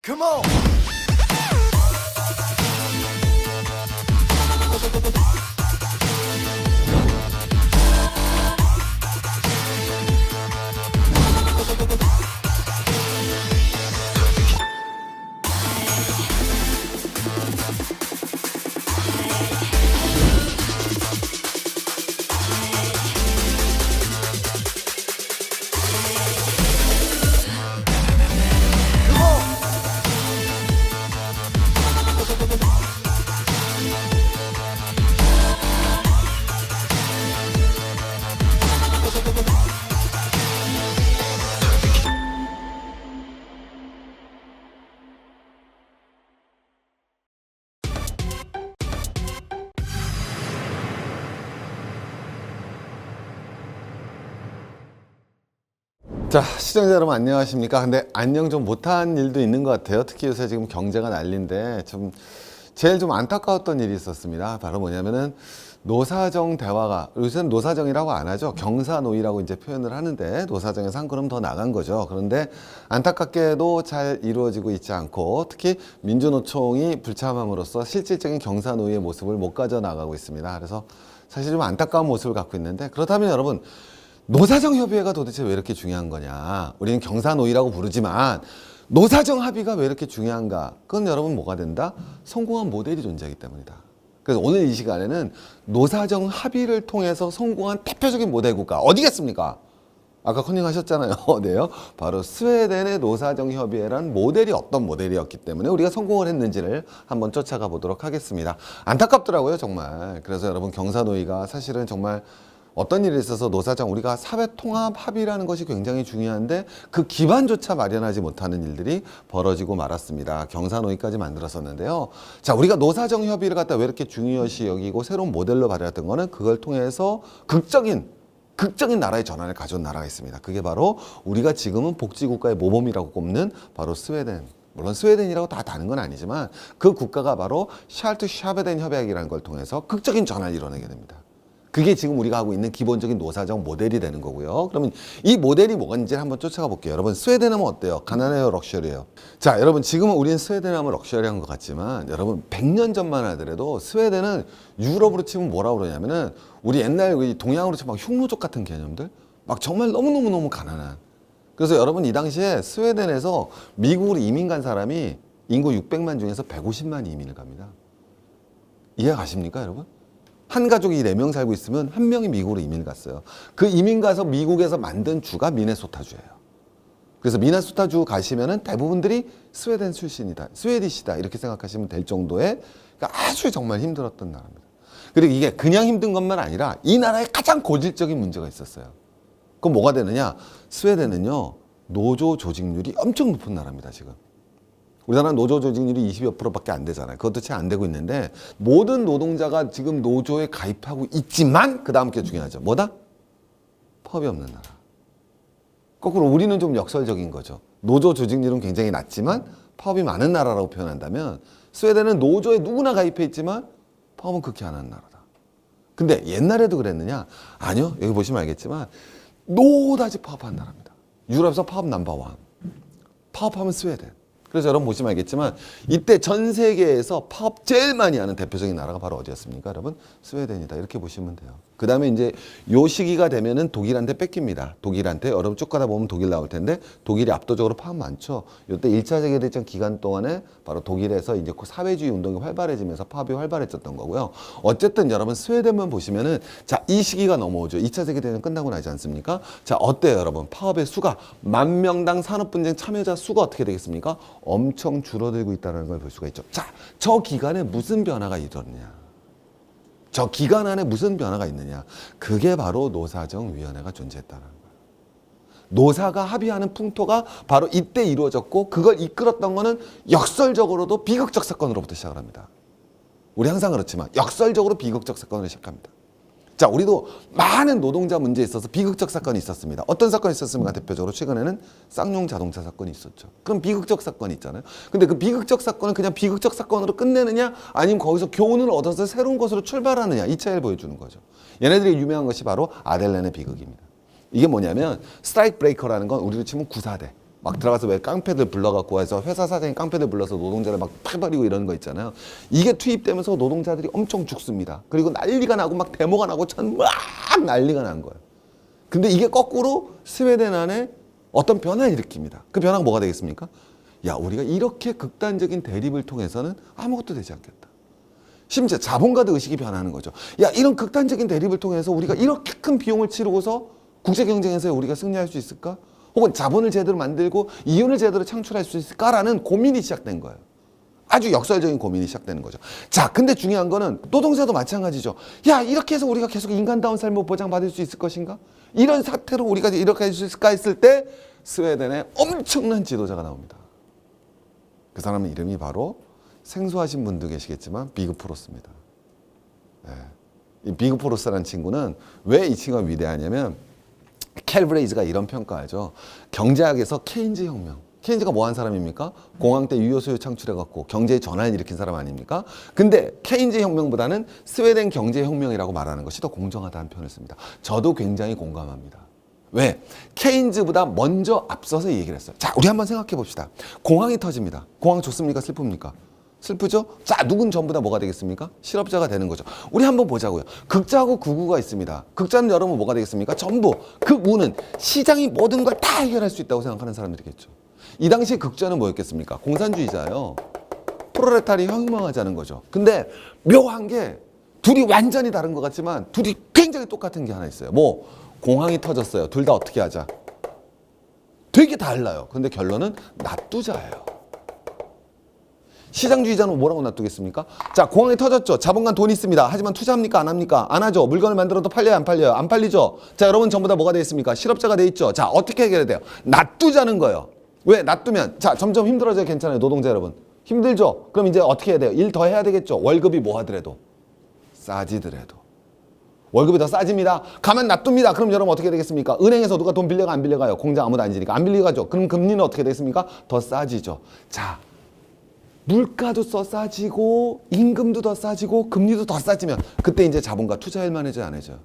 Come on. 자, 시청자 여러분 안녕하십니까? 근데 안녕 좀 못한 일도 있는 것 같아요. 특히 요새 지금 경제가 난리인데 제일 좀 안타까웠던 일이 있었습니다. 바로 뭐냐면은 노사정 대화가, 요새는 노사정이라고 안 하죠. 경사노위라고 이제 표현을 하는데 노사정에서 한 걸음 더 나간 거죠. 그런데 안타깝게도 잘 이루어지고 있지 않고 특히 민주노총이 불참함으로써 실질적인 경사노위의 모습을 못 가져나가고 있습니다. 그래서 사실 좀 안타까운 모습을 갖고 있는데, 그렇다면 여러분, 노사정 협의회가 도대체 왜 이렇게 중요한 거냐? 우리는 경사노위라고 부르지만 노사정 합의가 왜 이렇게 중요한가? 그건 여러분 뭐가 된다? 성공한 모델이 존재하기 때문이다. 그래서 오늘 이 시간에는 노사정 합의를 통해서 성공한 대표적인 모델 국가 어디겠습니까? 아까 컨닝하셨잖아요. 네요. 바로 스웨덴의 노사정 협의회란 모델이 어떤 모델이었기 때문에 우리가 성공을 했는지를 한번 쫓아가 보도록 하겠습니다. 안타깝더라고요, 정말. 그래서 여러분, 경사노위가 사실은 정말 어떤 일이 있어서 노사정, 우리가 사회통합 합의라는 것이 굉장히 중요한데 그 기반조차 마련하지 못하는 일들이 벌어지고 말았습니다. 경사노위까지 만들었었는데요. 자, 우리가 노사정 협의를 갖다 왜 이렇게 중요시 여기고 새로운 모델로 발휘했던 거는 그걸 통해서 극적인 나라의 전환을 가져온 나라가 있습니다. 그게 바로 우리가 지금은 복지국가의 모범이라고 꼽는 바로 스웨덴. 물론 스웨덴이라고 다 다른 건 아니지만 그 국가가 바로 샬투샤베덴 협약이라는 걸 통해서 극적인 전환을 이뤄내게 됩니다. 그게 지금 우리가 하고 있는 기본적인 노사정 모델이 되는 거고요. 그러면 이 모델이 뭐가인지 한번 쫓아가 볼게요. 여러분, 스웨덴 하면 어때요? 가난해요, 럭셔리해요? 자, 여러분, 지금은 우리는 스웨덴 하면 럭셔리한 것 같지만 여러분, 100년 전만 하더라도 스웨덴은 유럽으로 치면 뭐라고 그러냐면은 우리 옛날 동양으로 치면 막 흉노족 같은 개념들, 막 정말 너무너무 가난한. 그래서 여러분, 이 당시에 스웨덴에서 미국으로 이민 간 사람이 인구 600만 중에서 150만이 이민을 갑니다. 이해 가십니까, 여러분? 한 가족이 4명 살고 있으면 한 명이 미국으로 이민 갔어요. 그 이민 가서 미국에서 만든 주가 미네소타주예요. 그래서 미네소타주 가시면은 대부분들이 스웨덴 출신이다, 스웨디시다 이렇게 생각하시면 될 정도의, 그러니까 아주 정말 힘들었던 나라입니다. 그리고 이게 그냥 힘든 것만 아니라 이 나라에 가장 고질적인 문제가 있었어요. 그럼 뭐가 되느냐? 스웨덴은요, 노조 조직률이 엄청 높은 나라입니다, 지금. 우리나라 노조 조직률이 20여 %밖에 안 되잖아요. 그것도 채 안 되고 있는데 모든 노동자가 지금 노조에 가입하고 있지만 그 다음 게 중요하죠. 뭐다? 파업이 없는 나라. 거꾸로 우리는 좀 역설적인 거죠. 노조 조직률은 굉장히 낮지만 파업이 많은 나라라고 표현한다면 스웨덴은 노조에 누구나 가입해 있지만 파업은 극히 안 하는 나라다. 근데 옛날에도 그랬느냐? 아니요. 여기 보시면 알겠지만 노다지 파업한 나라입니다. 유럽에서 파업 넘버원. 파업하면 스웨덴. 그래서 여러분 보시면 알겠지만 이때 전 세계에서 파업 제일 많이 하는 대표적인 나라가 바로 어디였습니까? 여러분, 스웨덴이다. 이렇게 보시면 돼요. 그 다음에 이제 요 시기가 되면은 독일한테 뺏깁니다. 독일한테. 여러분 쭉 가다 보면 독일 나올 텐데 독일이 압도적으로 파업 많죠. 이때 1차 세계대전 기간 동안에 바로 독일에서 이제 사회주의 운동이 활발해지면서 파업이 활발해졌던 거고요. 어쨌든 여러분, 스웨덴만 보시면은 자, 이 시기가 넘어오죠. 2차 세계대전 끝나고 나지 않습니까? 자, 어때요, 여러분? 파업의 수가, 만 명당 산업분쟁 참여자 수가 어떻게 되겠습니까? 엄청 줄어들고 있다는 걸 볼 수가 있죠. 자, 저 기간에 무슨 변화가 일어났냐? 저 기간 안에 무슨 변화가 있느냐? 그게 바로 노사정위원회가 존재했다는 거예요. 노사가 합의하는 풍토가 바로 이때 이루어졌고 그걸 이끌었던 거는 역설적으로도 비극적 사건으로부터 시작을 합니다. 우리 항상 그렇지만 역설적으로 비극적 사건을 시작합니다. 자, 우리도 많은 노동자 문제에 있어서 비극적 사건이 있었습니다. 어떤 사건이 있었습니까? 대표적으로 최근에는 쌍용 자동차 사건이 있었죠. 그럼 비극적 사건이 있잖아요. 근데 그 비극적 사건을 그냥 비극적 사건으로 끝내느냐, 아니면 거기서 교훈을 얻어서 새로운 것으로 출발하느냐, 이 차이를 보여주는 거죠. 얘네들이 유명한 것이 바로 아델렌의 비극입니다. 이게 뭐냐면 스트라이크 브레이커라는 건 우리로 치면 구사대, 막 들어가서 왜 깡패들 불러갖고 해서 회사 사장이 깡패들 불러서 노동자를 막 패버리고 이러는 거 있잖아요. 이게 투입되면서 노동자들이 엄청 죽습니다. 그리고 난리가 나고 막 데모가 나고 막 난리가 난 거예요. 근데 이게 거꾸로 스웨덴 안에 어떤 변화를 일으킵니다. 그 변화가 뭐가 되겠습니까? 야, 우리가 이렇게 극단적인 대립을 통해서는 아무것도 되지 않겠다. 심지어 자본가드 의식이 변하는 거죠. 야, 이런 극단적인 대립을 통해서 우리가 이렇게 큰 비용을 치르고서 국제 경쟁에서 우리가 승리할 수 있을까? 혹은 자본을 제대로 만들고 이윤을 제대로 창출할 수 있을까라는 고민이 시작된 거예요. 아주 역설적인 고민이 시작되는 거죠. 자, 근데 중요한 거는 노동자도 마찬가지죠. 야, 이렇게 해서 우리가 계속 인간다운 삶을 보장받을 수 있을 것인가? 이런 사태로 우리가 이렇게 할 수 있을까 했을 때 스웨덴에 엄청난 지도자가 나옵니다. 그 사람의 이름이 바로 생소하신 분도 계시겠지만 비그 포로스입니다. 네. 이 비그 포로스라는 친구는 왜 이 친구가 위대하냐면 캘브레이즈가 이런 평가하죠. 경제학에서 케인즈 혁명. 케인즈가 뭐 한 사람입니까? 공황 때 유효소유 창출해갖고 경제의 전환을 일으킨 사람 아닙니까? 근데 케인즈 혁명보다는 스웨덴 경제혁명이라고 말하는 것이 더 공정하다는 표현을 씁니다. 저도 굉장히 공감합니다. 왜? 케인즈보다 먼저 앞서서 얘기를 했어요. 자, 우리 한번 생각해 봅시다. 공황이 터집니다. 공황 좋습니까? 슬픕니까? 슬프죠? 자, 누군 전부 다 뭐가 되겠습니까? 실업자가 되는 거죠. 우리 한번 보자고요. 극자하고 극우가 있습니다. 극자는 여러분 뭐가 되겠습니까? 전부. 극우는 시장이 모든 걸 다 해결할 수 있다고 생각하는 사람들이겠죠. 이 당시 극자는 뭐였겠습니까? 공산주의자예요. 프로레타리 혁명하자는 거죠. 근데 묘한 게 둘이 완전히 다른 것 같지만 둘이 굉장히 똑같은 게 하나 있어요. 뭐 공황이 터졌어요. 둘 다 어떻게 하자. 되게 달라요. 근데 결론은 놔두자예요. 시장주의자는 뭐라고 놔두겠습니까? 자, 공황이 터졌죠. 자본가는 돈 있습니다. 하지만 투자합니까? 안 합니까? 안 하죠. 물건을 만들어도 팔려요? 안 팔려요? 안 팔리죠. 자, 여러분 전부 다 뭐가 되어 있습니까? 실업자가 돼 있죠. 자, 어떻게 해결해야 돼요? 놔두자는 거예요. 왜? 놔두면 자, 점점 힘들어져요. 괜찮아요. 노동자 여러분. 힘들죠? 그럼 이제 어떻게 해야 돼요? 일 더 해야 되겠죠. 월급이 뭐 하더라도 싸지더라도 월급이 더 싸집니다. 가만 놔둡니다. 그럼 여러분 어떻게 되겠습니까? 은행에서 누가 돈 빌려가 안 빌려가요? 공장 아무도 안 지니까 안 빌려가죠. 그럼 금리는 어떻게 되겠습니까? 더 싸지죠. 자, 물가도 더 싸지고 임금도 더 싸지고 금리도 더 싸지면 그때 이제 자본가 투자할 만해져요, 안 해져요?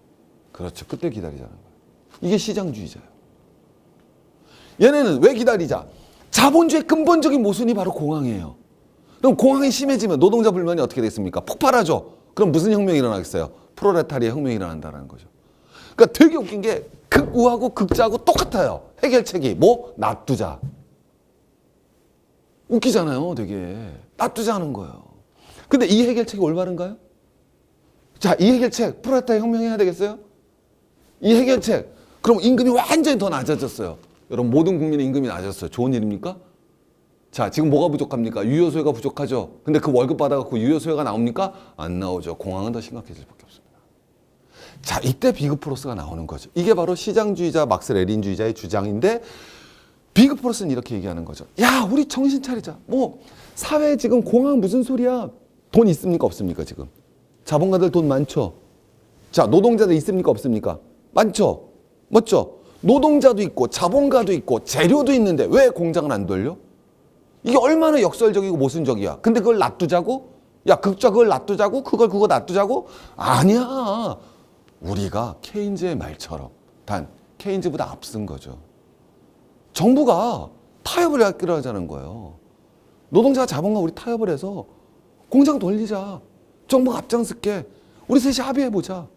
그렇죠. 그때 기다리자는 거예요. 이게 시장주의자예요. 얘네는 왜 기다리자? 자본주의 근본적인 모순이 바로 공황이에요. 그럼 공황이 심해지면 노동자 불만이 어떻게 되겠습니까? 폭발하죠. 그럼 무슨 혁명이 일어나겠어요? 프로레타리아 혁명이 일어난다는 거죠. 그러니까 되게 웃긴 게 극우하고 극자하고 똑같아요. 해결책이 뭐? 놔두자. 웃기잖아요, 되게. 놔두자 하는 거예요. 근데 이 해결책이 올바른가요? 자, 이 해결책 프로레타리아 혁명해야 되겠어요? 이 해결책 그럼 임금이 완전히 더 낮아졌어요. 여러분 모든 국민의 임금이 낮아졌어요. 좋은 일입니까? 자, 지금 뭐가 부족합니까? 유효소요가 부족하죠. 근데 그 월급 받아갖고 유효소요가 나옵니까? 안 나오죠. 공황은 더 심각해질 수밖에 없습니다. 자, 이때 비그 포로스가 나오는 거죠. 이게 바로 시장주의자 막스 레닌주의자의 주장인데 비그 포로스는 이렇게 얘기하는 거죠. 야, 우리 정신 차리자. 뭐 사회에 지금 공황 무슨 소리야? 돈 있습니까? 없습니까? 지금 자본가들 돈 많죠. 자, 노동자들 있습니까? 없습니까? 많죠. 맞죠? 노동자도 있고 자본가도 있고 재료도 있는데 왜 공장을 안 돌려? 이게 얼마나 역설적이고 모순적이야. 근데 그걸 놔두자고? 야, 극자 그걸 놔두자고? 그거 놔두자고? 아니야. 우리가 케인즈의 말처럼 단 케인즈보다 앞선 거죠. 정부가 타협을 하기로 하자는 거예요. 노동자가 자본가 우리 타협을 해서 공장 돌리자. 정부가 앞장설게. 우리 셋이 합의해보자.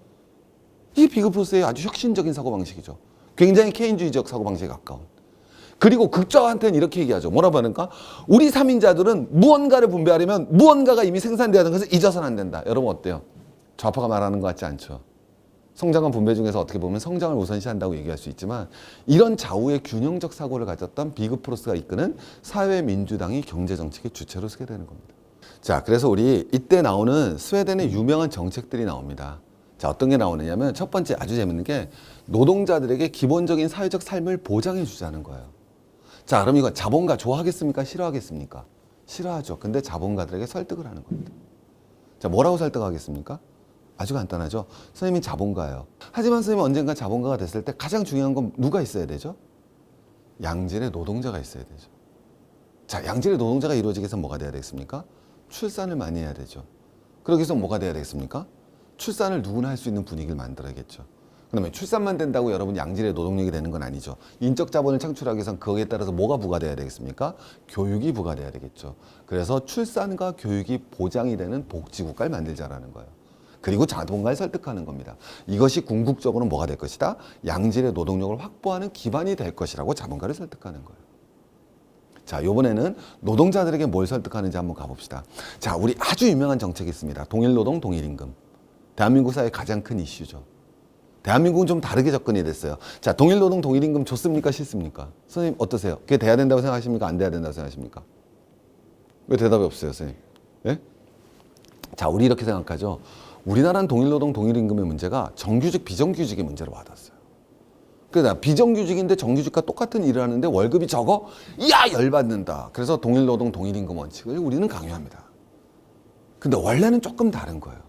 이게 비그 포로스의 아주 혁신적인 사고방식이죠. 굉장히 케인주의적 사고방식에 가까운. 그리고 극좌한테는 이렇게 얘기하죠. 뭐라고 하는가? 우리 3인자들은 무언가를 분배하려면 무언가가 이미 생산되어야 하는 것을 잊어서는 안 된다. 여러분 어때요? 좌파가 말하는 것 같지 않죠? 성장과 분배 중에서 어떻게 보면 성장을 우선시한다고 얘기할 수 있지만 이런 좌우의 균형적 사고를 가졌던 비그 포로스가 이끄는 사회민주당이 경제정책의 주체로 서게 되는 겁니다. 자, 그래서 우리 이때 나오는 스웨덴의 유명한 정책들이 나옵니다. 자, 어떤 게 나오느냐면 첫 번째 아주 재밌는 게 노동자들에게 기본적인 사회적 삶을 보장해 주자는 거예요. 자, 그럼 이거 자본가 좋아하겠습니까? 싫어하겠습니까? 싫어하죠. 근데 자본가들에게 설득을 하는 겁니다. 자, 뭐라고 설득하겠습니까? 아주 간단하죠. 선생님이 자본가예요. 하지만 선생님이 언젠가 자본가가 됐을 때 가장 중요한 건 누가 있어야 되죠? 양질의 노동자가 있어야 되죠. 자, 양질의 노동자가 이루어지기 위해서 뭐가 돼야 되겠습니까? 출산을 많이 해야 되죠. 그러기 위해서 뭐가 돼야 되겠습니까? 출산을 누구나 할 수 있는 분위기를 만들어야겠죠. 그다음에 출산만 된다고 여러분 양질의 노동력이 되는 건 아니죠. 인적 자본을 창출하기 위해선 거기에 따라서 뭐가 부과돼야 되겠습니까? 교육이 부과돼야 되겠죠. 그래서 출산과 교육이 보장이 되는 복지국가를 만들자라는 거예요. 그리고 자본가를 설득하는 겁니다. 이것이 궁극적으로 뭐가 될 것이다? 양질의 노동력을 확보하는 기반이 될 것이라고 자본가를 설득하는 거예요. 자, 이번에는 노동자들에게 뭘 설득하는지 한번 가봅시다. 자, 우리 아주 유명한 정책이 있습니다. 동일노동, 동일임금. 대한민국 사회의 가장 큰 이슈죠. 대한민국은 좀 다르게 접근이 됐어요. 자, 동일노동, 동일임금 좋습니까? 싫습니까? 선생님 어떠세요? 그게 돼야 된다고 생각하십니까? 안 돼야 된다고 생각하십니까? 왜 대답이 없어요, 선생님? 예? 자, 우리 이렇게 생각하죠. 우리나라는 동일노동, 동일임금의 문제가 정규직, 비정규직의 문제로 와닿았어요. 그러니까 비정규직인데 정규직과 똑같은 일을 하는데 월급이 적어? 이야, 열받는다. 그래서 동일노동, 동일임금 원칙을 우리는 강요합니다. 근데 원래는 조금 다른 거예요.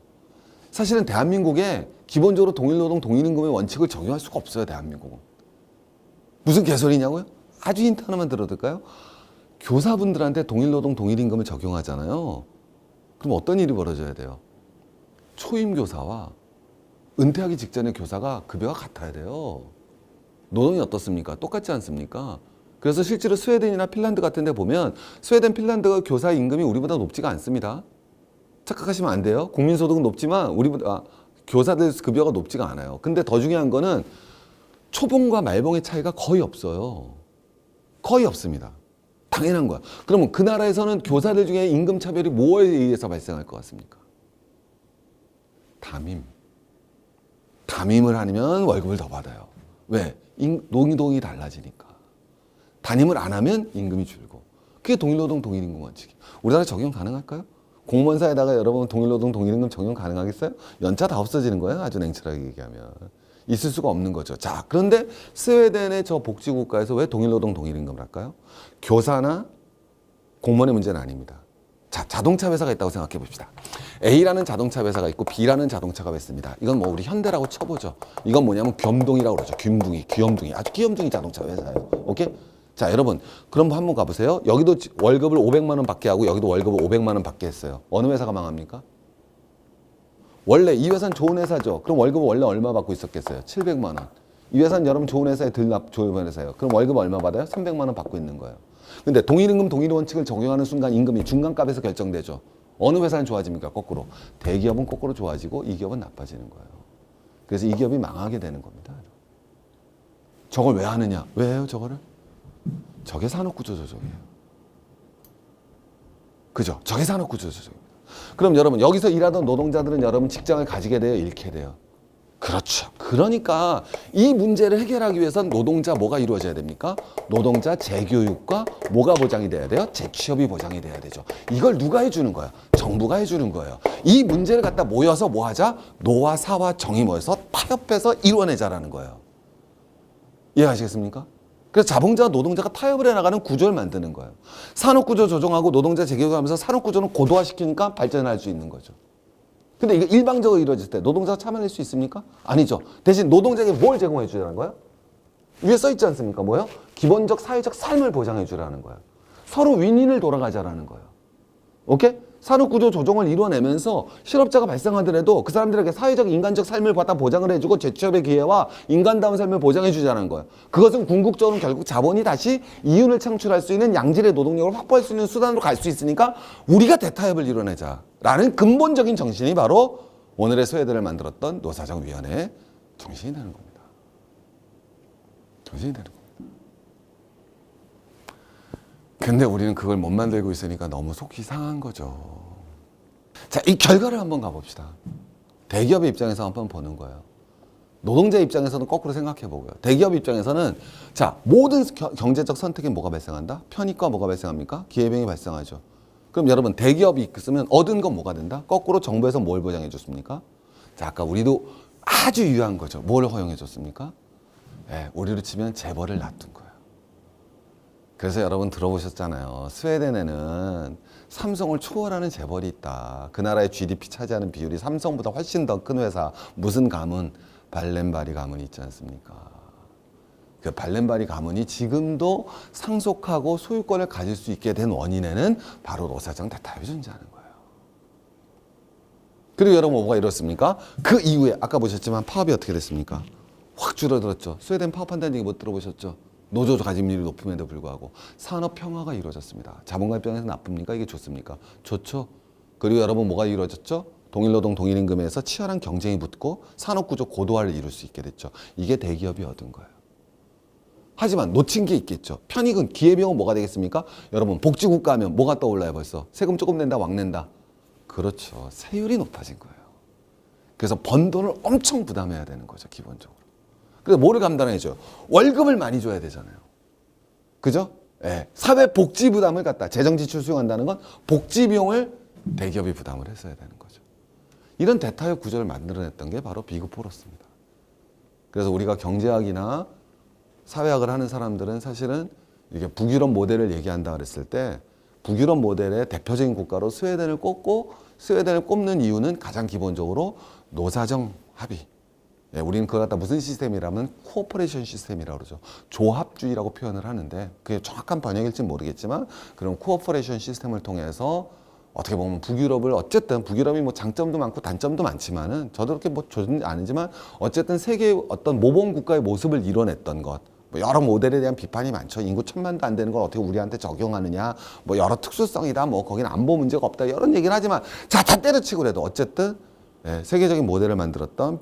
사실은 대한민국에 기본적으로 동일노동, 동일임금의 원칙을 적용할 수가 없어요, 대한민국은. 무슨 개소리냐고요? 아주 힌트 하나만 들어둘까요? 교사분들한테 동일노동, 동일임금을 적용하잖아요. 그럼 어떤 일이 벌어져야 돼요? 초임교사와 은퇴하기 직전의 교사가 급여가 같아야 돼요. 노동이 어떻습니까? 똑같지 않습니까? 그래서 실제로 스웨덴이나 핀란드 같은 데 보면 스웨덴, 핀란드가 교사 임금이 우리보다 높지가 않습니다. 착각하시면 안 돼요. 국민소득은 높지만 우리보다 교사들 급여가 높지가 않아요. 근데 더 중요한 거는 초봉과 말봉의 차이가 거의 없어요. 거의 없습니다. 당연한 거야. 그러면 그 나라에서는 교사들 중에 임금 차별이 뭐에 의해서 발생할 것 같습니까? 담임. 담임을 하면 월급을 더 받아요. 왜? 노동이 달라지니까. 담임을 안 하면 임금이 줄고. 그게 동일노동, 동일임금 원칙이에요. 우리나라에 적용 가능할까요? 공무원사에다가 여러분 동일노동, 동일임금 적용 가능하겠어요? 연차 다 없어지는 거예요. 아주 냉철하게 얘기하면. 있을 수가 없는 거죠. 자, 그런데 스웨덴의 저 복지국가에서 왜 동일노동, 동일임금을 할까요? 교사나 공무원의 문제는 아닙니다. 자, 자동차 회사가 있다고 생각해 봅시다. A라는 자동차 회사가 있고 B라는 자동차가 있습니다. 이건 뭐 우리 현대라고 쳐보죠. 이건 뭐냐면 귀염둥이라고 그러죠. 귀염둥이. 아주 귀염둥이 자동차 회사예요. 오케이? 자, 여러분, 그럼 한번 가보세요. 여기도 월급을 500만 원 받게 하고 여기도 월급을 500만 원 받게 했어요. 어느 회사가 망합니까? 원래 이 회사는 좋은 회사죠. 그럼 월급을 원래 얼마 받고 있었겠어요? 700만 원. 이 회사는 여러분 좋은 회사에 좋은 회사예요. 그럼 월급 얼마 받아요? 300만 원 받고 있는 거예요. 근데 동일임금, 동일원칙을 적용하는 순간 임금이 중간값에서 결정되죠. 어느 회사는 좋아집니까? 거꾸로. 대기업은 거꾸로 좋아지고 이 기업은 나빠지는 거예요. 그래서 이 기업이 망하게 되는 겁니다. 저걸 왜 하느냐? 왜 해요, 저거를? 저게 산업구조조정이에요. 그죠? 저게 산업구조조정입니다. 그럼 여러분 여기서 일하던 노동자들은 여러분 직장을 가지게 돼요? 잃게 돼요? 그렇죠. 그러니까 이 문제를 해결하기 위해선 노동자 뭐가 이루어져야 됩니까? 노동자 재교육과 뭐가 보장이 돼야 돼요? 재취업이 보장이 돼야 되죠. 이걸 누가 해주는 거야? 정부가 해주는 거예요. 이 문제를 갖다 모여서 뭐 하자? 노와 사와 정이 모여서 타협해서 이루어내자라는 거예요. 이해하시겠습니까? 그래서 자본자와 노동자가 타협을 해나가는 구조를 만드는 거예요. 산업구조 조정하고 노동자 재교육하면서 산업구조는 고도화시키니까 발전할 수 있는 거죠. 근데 이거 일방적으로 이루어질 때 노동자가 참여할 수 있습니까? 아니죠. 대신 노동자에게 뭘 제공해 주라는 거예요? 위에 써 있지 않습니까? 뭐요? 기본적 사회적 삶을 보장해 주라는 거예요. 서로 윈윈을 돌아가자라는 거예요. 오케이? 산업구조 조정을 이뤄내면서 실업자가 발생하더라도 그 사람들에게 사회적 인간적 삶을 갖다 보장을 해주고 재취업의 기회와 인간다운 삶을 보장해 주자는 거예요. 그것은 궁극적으로 결국 자본이 다시 이윤을 창출할 수 있는 양질의 노동력을 확보할 수 있는 수단으로 갈 수 있으니까 우리가 대타협을 이뤄내자라는 근본적인 정신이 바로 오늘의 스웨덴을 만들었던 노사정위원회의 정신이 되는 겁니다. 정신이 되는 겁니다. 근데 우리는 그걸 못 만들고 있으니까 너무 속이 상한 거죠. 자, 이 결과를 한번 가봅시다. 대기업의 입장에서 한번 보는 거예요. 노동자 입장에서는 거꾸로 생각해 보고요. 대기업 입장에서는 자, 모든 경제적 선택에 뭐가 발생한다? 편익과 뭐가 발생합니까? 기회비용이 발생하죠. 그럼 여러분 대기업이 있으면 얻은 건 뭐가 된다? 거꾸로 정부에서 뭘 보장해 줬습니까? 자, 아까 우리도 아주 유효한 거죠. 뭘 허용해 줬습니까? 네, 우리로 치면 재벌을 놔둔 거예요. 그래서 여러분 들어보셨잖아요. 스웨덴에는 삼성을 초월하는 재벌이 있다. 그 나라의 GDP 차지하는 비율이 삼성보다 훨씬 더 큰 회사. 무슨 가문? 발렌바리 가문이 있지 않습니까? 그 발렌바리 가문이 지금도 상속하고 소유권을 가질 수 있게 된 원인에는 바로 노사정 대타협이 존재하는 거예요. 그리고 여러분 뭐가 이렇습니까? 그 이후에 아까 보셨지만 파업이 어떻게 됐습니까? 확 줄어들었죠. 스웨덴 파업한다는 얘기 못 들어보셨죠? 노조 가짐률이 높음에도 불구하고 산업 평화가 이루어졌습니다. 자본가 입장에서 나쁩니까? 이게 좋습니까? 좋죠. 그리고 여러분 뭐가 이루어졌죠? 동일노동 동일임금에서 치열한 경쟁이 붙고 산업구조 고도화를 이룰 수 있게 됐죠. 이게 대기업이 얻은 거예요. 하지만 놓친 게 있겠죠. 편익은 기회비용은 뭐가 되겠습니까? 여러분 복지국가 하면 뭐가 떠올라요 벌써? 세금 조금 낸다 왕 낸다. 그렇죠. 세율이 높아진 거예요. 그래서 번 돈을 엄청 부담해야 되는 거죠. 기본적으로. 그래서 뭐를 감당해줘요? 월급을 많이 줘야 되잖아요. 그죠? 예. 사회복지 부담을 갖다 재정지출 수용한다는 건 복지비용을 대기업이 부담을 했어야 되는 거죠. 이런 대타협 구조를 만들어냈던 게 바로 비그포러스입니다. 그래서 우리가 경제학이나 사회학을 하는 사람들은 사실은 이게 북유럽 모델을 얘기한다 그랬을 때 북유럽 모델의 대표적인 국가로 스웨덴을 꼽고 스웨덴을 꼽는 이유는 가장 기본적으로 노사정 합의. 예, 우리는 그걸 갖다 무슨 시스템이라면 코오퍼레이션 시스템이라고 그러죠. 조합주의라고 표현을 하는데 그게 정확한 번역일지는 모르겠지만 그런 코오퍼레이션 시스템을 통해서 어떻게 보면 북유럽을 어쨌든 북유럽이 뭐 장점도 많고 단점도 많지만은 저도 그렇게 뭐 좋은 아니지만 어쨌든 세계의 어떤 모범 국가의 모습을 이뤄냈던 것. 뭐 여러 모델에 대한 비판이 많죠. 인구 1000만도 안 되는 걸 어떻게 우리한테 적용하느냐. 뭐 여러 특수성이다. 뭐 거기는 안보 문제가 없다. 이런 얘기를 하지만 자, 다 때려치고 그래도 어쨌든 예, 세계적인 모델을 만들었던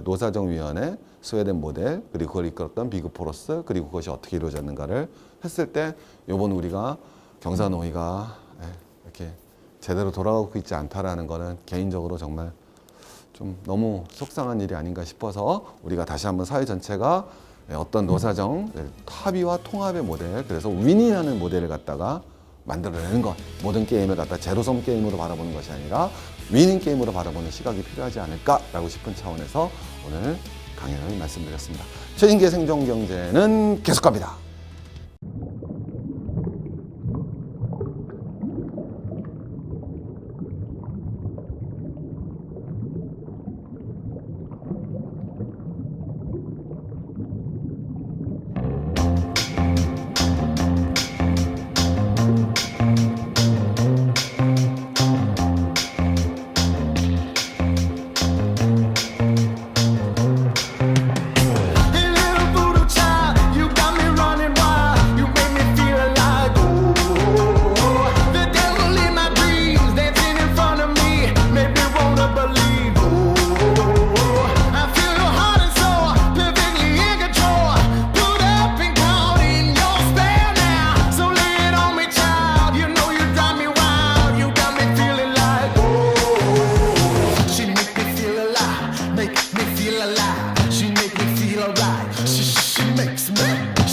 노사정위원회 스웨덴 모델 그리고 그걸 이끌었던 비그포러스 그리고 그것이 어떻게 이루어졌는가를 했을 때 이번 우리가 경사노위가 예, 이렇게 제대로 돌아가고 있지 않다라는 거는 개인적으로 정말 좀 너무 속상한 일이 아닌가 싶어서 우리가 다시 한번 사회 전체가 어떤 노사정 합의와 통합의 모델 그래서 윈윈하는 모델을 갖다가 만들어내는 것 모든 게임을 갖다 제로섬 게임으로 바라보는 것이 아니라 윈윈 게임으로 바라보는 시각이 필요하지 않을까라고 싶은 차원에서 오늘 강연을 말씀드렸습니다. 최진기의 생존경제는 계속합니다.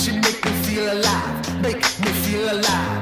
She makes me feel alive, make me feel alive.